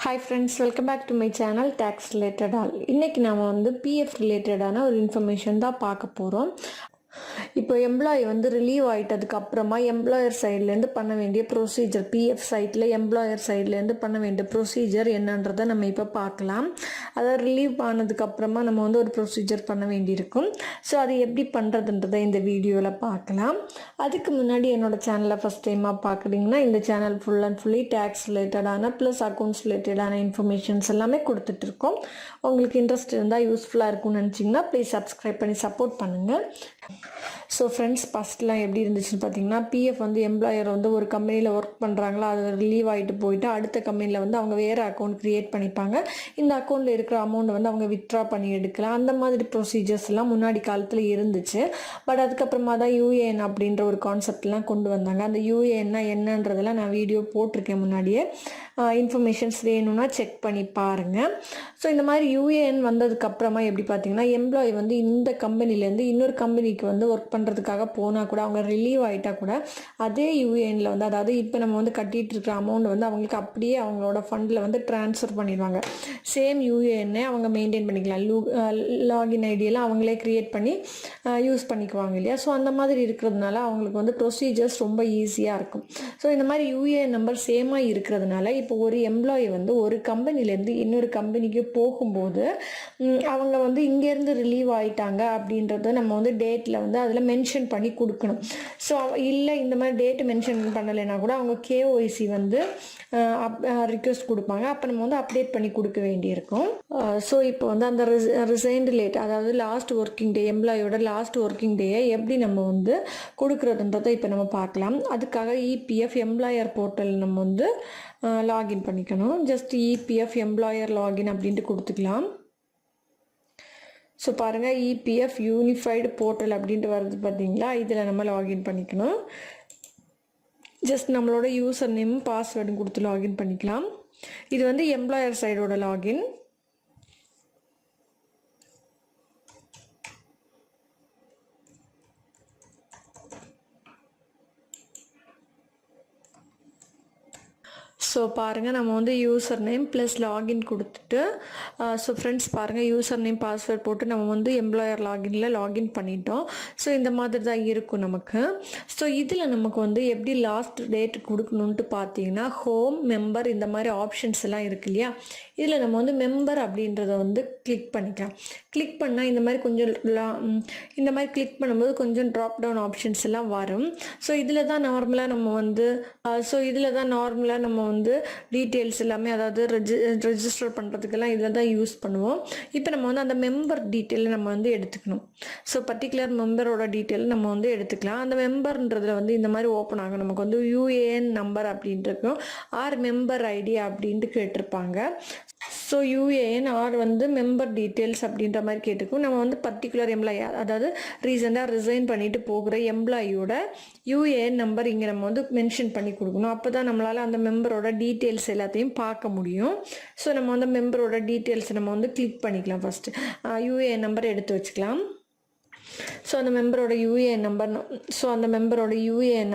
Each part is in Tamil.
Hi friends, welcome back to my channel tax related all. இன்னைக்கு நாம வந்து PF ரிலேட்டடான ஒரு இன்ஃபர்மேஷன் தான் பார்க்க போறோம். இப்போ எம்ப்ளாயி வந்து ரிலீவ் ஆகிட்டதுக்கு அப்புறமா எம்ப்ளாயர் சைட்லேருந்து பண்ண வேண்டிய ப்ரொசீஜர், பிஎஃப் சைட்டில் எம்ப்ளாயர் சைட்லேருந்து பண்ண வேண்டிய ப்ரொசீஜர் என்னன்றதை நம்ம இப்போ பார்க்கலாம். அதாவது ரிலீவ் ஆனதுக்கப்புறமா நம்ம வந்து ஒரு ப்ரொசீஜர் பண்ண வேண்டியிருக்கும். ஸோ அது எப்படி பண்ணுறதுன்றதை இந்த வீடியோவில் பார்க்கலாம். அதுக்கு முன்னாடி என்னோடய சேனலை ஃபஸ்ட் டைமாக பார்க்குறீங்கன்னா இந்த channel full and fully tax ரிலேட்டடான ப்ளஸ் அக்கௌண்ட்ஸ் ரிலேட்டடான இன்ஃபர்மேஷன்ஸ் எல்லாமே கொடுத்துட்ருக்கோம். உங்களுக்கு இன்ட்ரெஸ்ட் இருந்தால் யூஸ்ஃபுல்லாக இருக்கும்னு நினச்சிங்கன்னா ப்ளீஸ் சப்ஸ்கிரைப் பண்ணி சப்போர்ட் பண்ணுங்கள். ஸோ ஃப்ரெண்ட்ஸ், ஃபஸ்ட்லாம் எப்படி இருந்துச்சுன்னு பார்த்தீங்கன்னா, பிஎஃப் வந்து எம்ப்ளாயர் வந்து ஒரு கம்பெனியில் ஒர்க் பண்ணுறாங்களா, அது ரிலீவ் ஆகிட்டு போயிட்டு அடுத்த கம்பெனியில் வந்து அவங்க வேறு அக்கௌண்ட் க்ரியேட் பண்ணிப்பாங்க. இந்த அக்கௌண்ட்டில் இருக்கிற அமௌண்ட் வந்து அவங்க வித்ட்ரா பண்ணி எடுக்கலாம். அந்த மாதிரி ப்ரொசீஜர்ஸ் எல்லாம் முன்னாடி காலத்தில் இருந்துச்சு. பட் அதுக்கப்புறமா தான் யூஏஎன் அப்படின்ற ஒரு கான்செப்ட்லாம் கொண்டு வந்தாங்க. அந்த யூஏஎன்னா என்னன்றதெல்லாம் நான் வீடியோ போட்டிருக்கேன் முன்னாடியே. இன்ஃபர்மேஷன்ஸ் வேணும்னா செக் பண்ணி பாருங்கள். ஸோ இந்த மாதிரி யூஏஎன் வந்ததுக்கப்புறமா எப்படி பார்த்தீங்கன்னா, எம்ப்ளாயி வந்து இந்த கம்பெனிலேருந்து இன்னொரு கம்பெனிக்கு வந்து ஒர்க் பண்ணுறதுக்காக போனால் கூட, அவங்க ரிலீவ் ஆகிட்டா கூட அதே யூஏஎனில் வந்து, அதாவது இப்போ நம்ம வந்து கட்டிகிட்டு இருக்கிற அமௌண்ட் வந்து அவங்களுக்கு அப்படியே அவங்களோட ஃபண்டில் வந்து ட்ரான்ஸ்ஃபர் பண்ணிடுவாங்க. சேம் யூஏஎன்னை அவங்க மெயின்டைன் பண்ணிக்கலாம். லாகின் ஐடியெல்லாம் அவங்களே க்ரியேட் பண்ணி யூஸ் பண்ணிக்குவாங்க இல்லையா. ஸோ அந்த மாதிரி இருக்கிறதுனால அவங்களுக்கு வந்து ப்ரொசீஜர்ஸ் ரொம்ப ஈஸியாக இருக்கும். ஸோ இந்த மாதிரி யூஏஎன் நம்பர் சேமாக இருக்கிறதுனால இப்போ ஒரு எம்ப்ளாயி வந்து ஒரு கம்பெனிலேருந்து இன்னொரு கம்பெனிக்கு போகும்போது அவங்க வந்து இங்கேருந்து ரிலீவ் ஆகிட்டாங்க அப்படின்றத நம்ம வந்து டேட்டில் வந்து அதில் மென்ஷன் பண்ணி கொடுக்கணும். ஸோ இல்லை இந்த மாதிரி டேட்டு மென்ஷன் பண்ணலைன்னா கூட அவங்க கேஒய்சி வந்து ரிக்வெஸ்ட் கொடுப்பாங்க. அப்போ நம்ம வந்து அப்டேட் பண்ணி கொடுக்க வேண்டியிருக்கும். ஸோ இப்போ வந்து அந்த ரிசைன்டு லேட், அதாவது லாஸ்ட் ஒர்க்கிங் டே, எம்ப்ளாயோட லாஸ்ட் ஒர்க்கிங் டேயை எப்படி நம்ம வந்து கொடுக்குறதுன்றதை இப்போ நம்ம பார்க்கலாம். அதுக்காக இபிஎஃப் எம்ப்ளாயர் போர்ட்டல் நம்ம வந்து லாகின் பண்ணிக்கணும். ஜஸ்ட் இபிஎஃப் எம்ப்ளாயர் லாகின் அப்படின்ட்டு கொடுத்துக்கலாம். ஸோ பாருங்கள், இபிஎஃப் யூனிஃபைடு போர்ட்டல் அப்படின்ட்டு வருது பார்த்தீங்களா, இதில் நம்ம லாகின் பண்ணிக்கணும். ஜஸ்ட் நம்மளோட யூசர் நேம் பாஸ்வேர்டும் கொடுத்து லாகின் பண்ணிக்கலாம். இது வந்து எம்ப்ளாயர் சைடோட லாகின். ஸோ பாருங்கள், நம்ம வந்து யூசர் நேம் ப்ளஸ் லாகின் கொடுத்துட்டு, ஸோ ஃப்ரெண்ட்ஸ் பாருங்கள், யூசர் நேம் பாஸ்வேர்ட் போட்டு நம்ம வந்து எம்ப்ளாயர் லாகினில் லாகின் பண்ணிட்டோம். ஸோ இந்த மாதிரி தான் இருக்கும் நமக்கு. ஸோ இதில் நமக்கு வந்து எப்படி லாஸ்ட் டேட் கொடுக்கணுன்ட்டு பார்த்தீங்கன்னா, ஹோம், மெம்பர், இந்த மாதிரி ஆப்ஷன்ஸ் எல்லாம் இருக்கு இல்லையா. இதில் நம்ம வந்து மெம்பர் அப்படின்றத வந்து கிளிக் பண்ணிக்கலாம். கிளிக் பண்ணால் இந்த மாதிரி கொஞ்சம் இந்த மாதிரி கிளிக் பண்ணும்போது கொஞ்சம் ட்ராப் டவுன் ஆப்ஷன்ஸ் எல்லாம் வரும். ஸோ இதில் தான் நார்மலாக நம்ம வந்து டீட்டெயில்ஸ் எல்லாமே, அதாவது ரெஜிஸ்டர் பண்ணுறதுக்கெல்லாம் இதில் தான் யூஸ் பண்ணுவோம். இப்போ நம்ம வந்து அந்த மெம்பர் டீட்டெயிலை நம்ம வந்து எடுத்துக்கணும். ஸோ பர்டிகுலர் மெம்பரோட டீட்டெயில் நம்ம வந்து எடுத்துக்கலாம். அந்த மெம்பர்ன்றதுல வந்து இந்த மாதிரி ஓப்பன் ஆகும். நமக்கு வந்து யூஏஎன் நம்பர் அப்படின்ட்டு இருக்கும், ஆர் மெம்பர் ஐடி அப்படின்ட்டு கேட்டிருப்பாங்க. ஸோ யூஏஎன் ஆர் வந்து மெம்பர் டீட்டெயில்ஸ் அப்படின்ற மாதிரி கேட்டுக்கும். நம்ம வந்து பர்டிகுலர் எம்ப்ளாயி, அதாவது ரீசெண்டாக ரிசைன் பண்ணிட்டு போகிற எம்ப்ளாயியோட யூஏஎன் நம்பர் இங்கே நம்ம வந்து மென்ஷன் பண்ணி கொடுக்கணும். அப்போ தான் நம்மளால் அந்த மெம்பரோட டீட்டெயில்ஸ் எல்லாத்தையும் பார்க்க முடியும். ஸோ நம்ம வந்து மெம்பரோட டீட்டெயில்ஸ் நம்ம வந்து கிளிக் பண்ணிக்கலாம். ஃபஸ்ட்டு யூஏஎன் நம்பர் எடுத்து வச்சுக்கலாம். ஸோ அந்த மெம்பரோட யூஏஎன்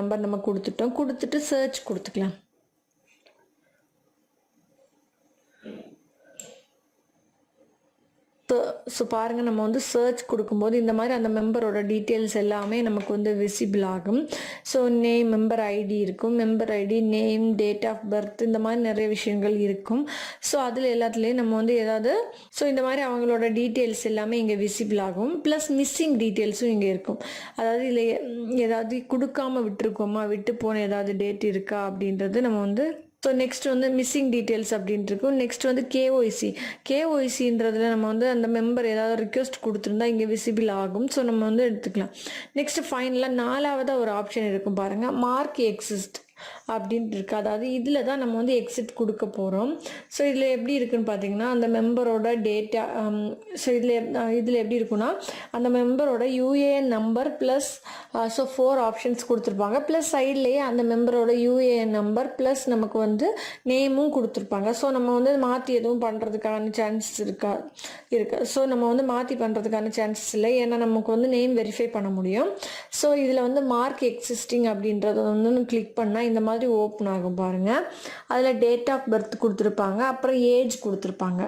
நம்பர் நம்ம கொடுத்துட்டு சர்ச் கொடுத்துக்கலாம். ஸோ பாருங்கள், நம்ம வந்து சர்ச் கொடுக்கும்போது இந்த மாதிரி அந்த மெம்பரோட டீட்டெயில்ஸ் எல்லாமே நமக்கு வந்து விசிபிள் ஆகும். ஸோ நேம், மெம்பர் ஐடி இருக்கும், member ID, name, date of birth, இந்த மாதிரி நிறைய விஷயங்கள் இருக்கும். ஸோ அதில் எல்லாத்துலேயும் நம்ம வந்து இந்த மாதிரி அவங்களோட டீட்டெயில்ஸ் எல்லாமே இங்கே விசிபிள் ஆகும். ப்ளஸ் மிஸ்ஸிங் டீட்டெயில்ஸும் இங்கே இருக்கும். அதாவது இதில் ஏதாவது கொடுக்காமல் விட்டு போன ஏதாவது டேட் இருக்கா அப்படின்றது நம்ம வந்து. ஸோ நெக்ஸ்ட் வந்து மிஸ்ஸிங் டீட்டெயில்ஸ் அப்படின்ட்டு இருக்கும். நெக்ஸ்ட் வந்து கேஒய்சின்றதுல நம்ம வந்து அந்த மெம்பர் ஏதாவது ரிக்வெஸ்ட் கொடுத்துருந்தா இங்கே விசிபிள் ஆகும். ஸோ நம்ம வந்து எடுத்துக்கலாம். நெக்ஸ்ட் ஃபைனலாக 4ஆவதாக ஒரு ஆப்ஷன் இருக்கும் பாருங்கள், மார்க் எக்ஸிஸ்ட் அப்படின்ட்டு இருக்கு. அதாவது இதில் தான் நம்ம வந்து எக்ஸிட் கொடுக்க போகிறோம். ஸோ இதில் எப்படி இருக்குன்னு பார்த்தீங்கன்னா, அந்த மெம்பரோட டேட்டா, ஸோ இதில் எப்படி இருக்குன்னா, அந்த மெம்பரோட யூஏஎன் நம்பர் ப்ளஸ் 4 ஆப்ஷன்ஸ் கொடுத்துருப்பாங்க. ப்ளஸ் சைட்லேயே அந்த மெம்பரோட யூஏஎன் நம்பர் ப்ளஸ் நமக்கு வந்து நேமும் கொடுத்துருப்பாங்க. ஸோ நம்ம வந்து மாற்றி எதுவும் பண்ணுறதுக்கான சான்சஸ் இருக்கு. ஸோ நம்ம வந்து மாற்றி பண்ணுறதுக்கான சான்சஸ் இல்லை, ஏன்னா நமக்கு வந்து நேம் வெரிஃபை பண்ண முடியும். ஸோ இதில் வந்து மார்க் எக்ஸிஸ்டிங் அப்படின்றத வந்து கிளிக் பண்ணால் இந்த மாதிரி ஓப்பன் ஆகும் பாருங்கள். அதில் டேட் ஆஃப் பர்த் கொடுத்துருப்பாங்க, அப்புறம் ஏஜ் கொடுத்துருப்பாங்க.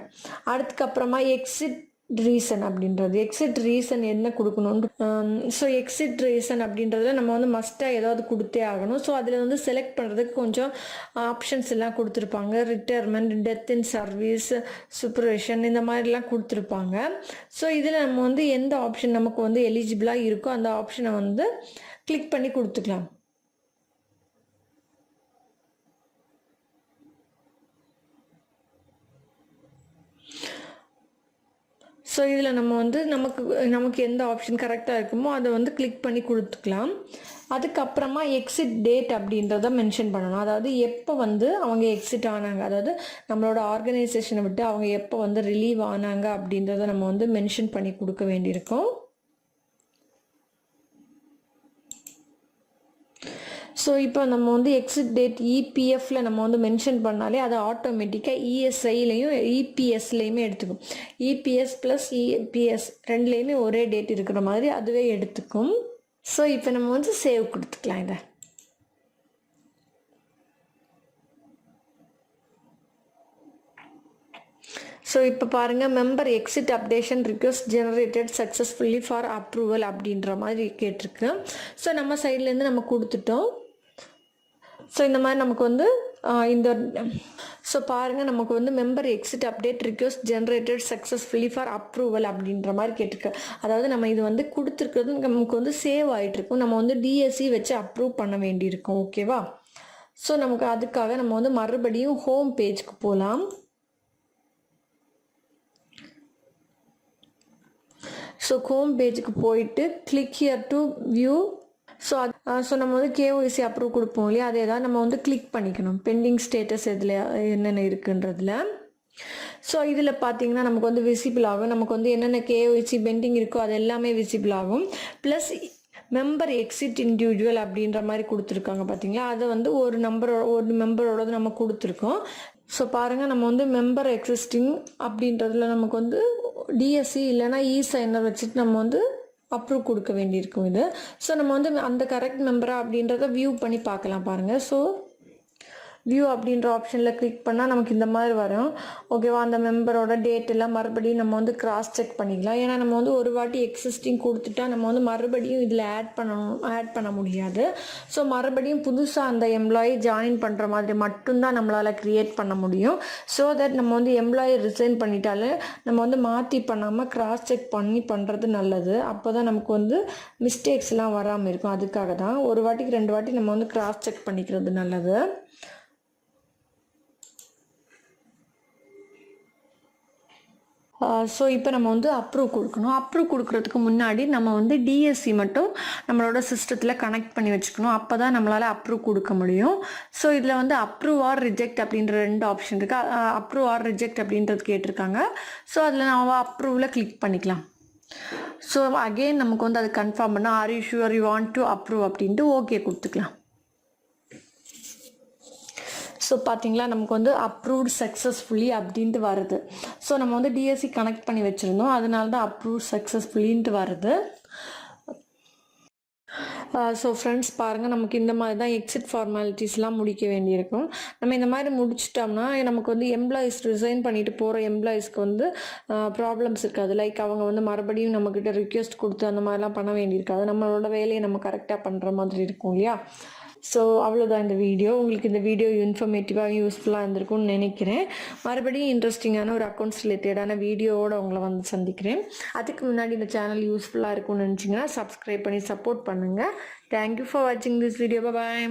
அதுக்கப்புறமா எக்ஸிட் ரீசன் அப்படின்றது, எக்ஸிட் ரீசன் என்ன கொடுக்கணும். ஸோ எக்ஸிட் ரீசன் அப்படின்றத நம்ம வந்து மஸ்ட்டாக ஏதாவது கொடுத்தே ஆகணும். ஸோ அதில் வந்து செலக்ட் பண்ணுறதுக்கு கொஞ்சம் ஆப்ஷன்ஸ் எல்லாம் கொடுத்துருப்பாங்க. ரிட்டையர்மெண்ட், டெத் இன் சர்வீஸ், சூப்பர்வேஷன், இந்த மாதிரிலாம் கொடுத்துருப்பாங்க. ஸோ இதில் நம்ம வந்து எந்த ஆப்ஷன் நமக்கு வந்து எலிஜிபிளாக இருக்கோ அந்த ஆப்ஷனை வந்து கிளிக் பண்ணி கொடுத்துக்கலாம். ஸோ இதில் நம்ம வந்து நமக்கு எந்த ஆப்ஷன் கரெக்டாக இருக்குமோ அதை வந்து கிளிக் பண்ணி கொடுத்துக்கலாம். அதுக்கப்புறமா எக்ஸிட் டேட் அப்படின்றத மென்ஷன் பண்ணணும். அதாவது எப்போ வந்து அவங்க எக்ஸிட் ஆனாங்க, அதாவது நம்மளோட ஆர்கனைசேஷனை விட்டு அவங்க எப்போ வந்து ரிலீவ் ஆனாங்க அப்படின்றத நம்ம வந்து மென்ஷன் பண்ணி கொடுக்க வேண்டியிருக்கும். ஸோ இப்போ நம்ம வந்து எக்ஸிட் டேட் இபிஎஃப்ல நம்ம வந்து மென்ஷன் பண்ணாலே அது ஆட்டோமேட்டிக்காக இஎஸ்ஐலையும் இபிஎஸ்லையுமே எடுத்துக்கும். இபிஎஸ் ப்ளஸ் இபிஎஸ் ரெண்டுலேயுமே ஒரே டேட் இருக்கிற மாதிரி அதுவே எடுத்துக்கும். ஸோ இப்போ நம்ம வந்து சேவ் கொடுத்துக்கலாம் இதை. ஸோ இப்போ பாருங்கள், member exit updation request generated successfully for approval அப்படின்ற மாதிரி கேட்டிருக்கு. ஸோ நம்ம சைட்லேருந்து நம்ம கொடுத்துட்டோம். ஸோ இந்த மாதிரி நமக்கு வந்து ஸோ பாருங்கள், நமக்கு வந்து member exit update request generated successfully for approval அப்படின்ற மாதிரி கேட்டிருக்கு. அதாவது நம்ம இது வந்து கொடுத்துருக்கிறது நமக்கு வந்து சேவ் ஆகிட்டுருக்கும். நம்ம வந்து டிஎஸ்சி வச்சு அப்ரூவ் பண்ண வேண்டியிருக்கும். ஓகேவா? ஸோ நமக்கு அதுக்காக நம்ம வந்து மறுபடியும் ஹோம் பேஜ்க்கு போகலாம். ஸோ ஹோம் பேஜுக்கு போயிட்டு click here to view. So நம்ம வந்து கேஒய்சி அப்ரூவ் கொடுப்போம் இல்லையா, அதே தான் நம்ம வந்து கிளிக் பண்ணிக்கணும். பெண்டிங் ஸ்டேட்டஸ் இதில் என்னென்ன இருக்குன்றதுல. ஸோ இதில் பார்த்தீங்கன்னா நமக்கு வந்து விசிபிள் ஆகும். நமக்கு வந்து என்னென்ன கேஒய்சி பெண்டிங் இருக்கோ அது எல்லாமே விசிபிள் ஆகும். ப்ளஸ் மெம்பர் எக்ஸிட் இண்டிவிஜுவல் அப்படின்ற மாதிரி கொடுத்துருக்காங்க பார்த்தீங்களா, அதை வந்து ஒரு மெம்பரோடது நம்ம கொடுத்துருக்கோம். ஸோ பாருங்கள், நம்ம வந்து மெம்பர் எக்ஸிஸ்டிங் அப்படின்றதுல நமக்கு வந்து டிஎஸ்சி இல்லைனா இ-சைனர் வச்சுட்டு நம்ம வந்து அப்ரூவ் கொடுக்க வேண்டியிருக்கும் இது. ஸோ நம்ம வந்து அந்த கரெக்ட் மெம்பரா அப்படின்றத வியூ பண்ணி பார்க்கலாம் பாருங்கள். ஸோ வியூ அப்படின்ற ஆப்ஷனில் கிளிக் பண்ணால் நமக்கு இந்த மாதிரி வரும். ஓகேவா? அந்த மெம்பரோட டேட் எல்லாம் மறுபடியும் நம்ம வந்து கிராஸ் செக் பண்ணிக்கலாம். ஏன்னா நம்ம வந்து ஒரு வாட்டி எக்ஸிஸ்டிங் கொடுத்துட்டா நம்ம வந்து மறுபடியும் இதில் ஆட் பண்ண முடியாது. ஸோ மறுபடியும் புதுசாக அந்த எம்ப்ளாயி ஜாயின் பண்ணுற மாதிரி மட்டும்தான் நம்மளால் க்ரியேட் பண்ண முடியும். ஸோ தட் நம்ம வந்து எம்ப்ளாயி ரிசைன் பண்ணிட்டாலே நம்ம வந்து மாற்றி பண்ணாமல் கிராஸ் செக் பண்ணி பண்ணுறது நல்லது. அப்போ தான் நமக்கு வந்து மிஸ்டேக்ஸ்லாம் வராமல் இருக்கும். அதுக்காக தான் ஒரு வாட்டிக்கு 2 வாட்டி நம்ம வந்து கிராஸ் செக் பண்ணிக்கிறது நல்லது. ஸோ இப்போ நம்ம வந்து அப்ரூவ் கொடுக்கணும். அப்ரூவ் கொடுக்குறதுக்கு முன்னாடி நம்ம வந்து டிஎஸ்சி மட்டும் நம்மளோட சிஸ்டத்தில் கனெக்ட் பண்ணி வச்சுக்கணும். அப்போ தான் நம்மளால் அப்ரூவ் கொடுக்க முடியும். ஸோ இதில் வந்து அப்ரூவ் ஆர் ரிஜெக்ட் அப்படின்ற 2 ஆப்ஷன் இருக்குது. அப்ரூவ் ஆர் ரிஜெக்ட் அப்படின்றது கேட்டிருக்காங்க. ஸோ அதில் நம்ம அப்ரூவில் கிளிக் பண்ணிக்கலாம். ஸோ அகெயின் நமக்கு வந்து அது கன்ஃபார்ம் பண்ணால் are you sure you want to approve அப்படின்ட்டு ஓகே கொடுத்துக்கலாம். ஸோ பார்த்தீங்களா, நமக்கு வந்து அப்ரூவ்ட் சக்ஸஸ்ஃபுல்லி அப்படின்ட்டு வருது. ஸோ நம்ம வந்து டிஎஸ்சி கனெக்ட் பண்ணி வச்சுருந்தோம், அதனால தான் அப்ரூவ் சக்ஸஸ்ஃபுல்லின்ட்டு வருது. ஸோ ஃப்ரெண்ட்ஸ் பாருங்கள், நமக்கு இந்த மாதிரி தான் எக்ஸிட் ஃபார்மாலிட்டிஸ்லாம் முடிக்க வேண்டியிருக்கும். நம்ம இந்த மாதிரி முடிச்சிட்டோம்னா நமக்கு வந்து எம்ப்ளாயிஸ் ரிசைன் பண்ணிட்டு போகிற எம்ப்ளாயிஸ்க்கு வந்து ப்ராப்ளம்ஸ் இருக்காது. லைக் அவங்க வந்து மறுபடியும் நம்மக்கிட்ட ரிக்வெஸ்ட் கொடுத்து அந்த மாதிரிலாம் பண்ண வேண்டியிருக்காது. நம்மளோட வேலையை நம்ம கரெக்டாக பண்ணுற மாதிரி இருக்கும் இல்லையா. ஸோ அவ்வளோதான் இந்த வீடியோ. உங்களுக்கு இந்த வீடியோ இன்ஃபர்மேட்டிவாக யூஸ்ஃபுல்லாக இருந்திருக்கும்னு நினைக்கிறேன். மறுபடியும் இன்ட்ரெஸ்டிங்கான ஒரு அக்கௌண்ட்ஸ் ரிலேட்டடான வீடியோவோடு உங்களை வந்து சந்திக்கிறேன். அதுக்கு முன்னாடி இந்த சேனல் யூஸ்ஃபுல்லாக இருக்கும்னு நினச்சிங்கன்னா சப்ஸ்கிரைப் பண்ணி சப்போர்ட் பண்ணுங்கள். தேங்க்யூ ஃபார் வாட்சிங் திஸ் வீடியோ. பாய்.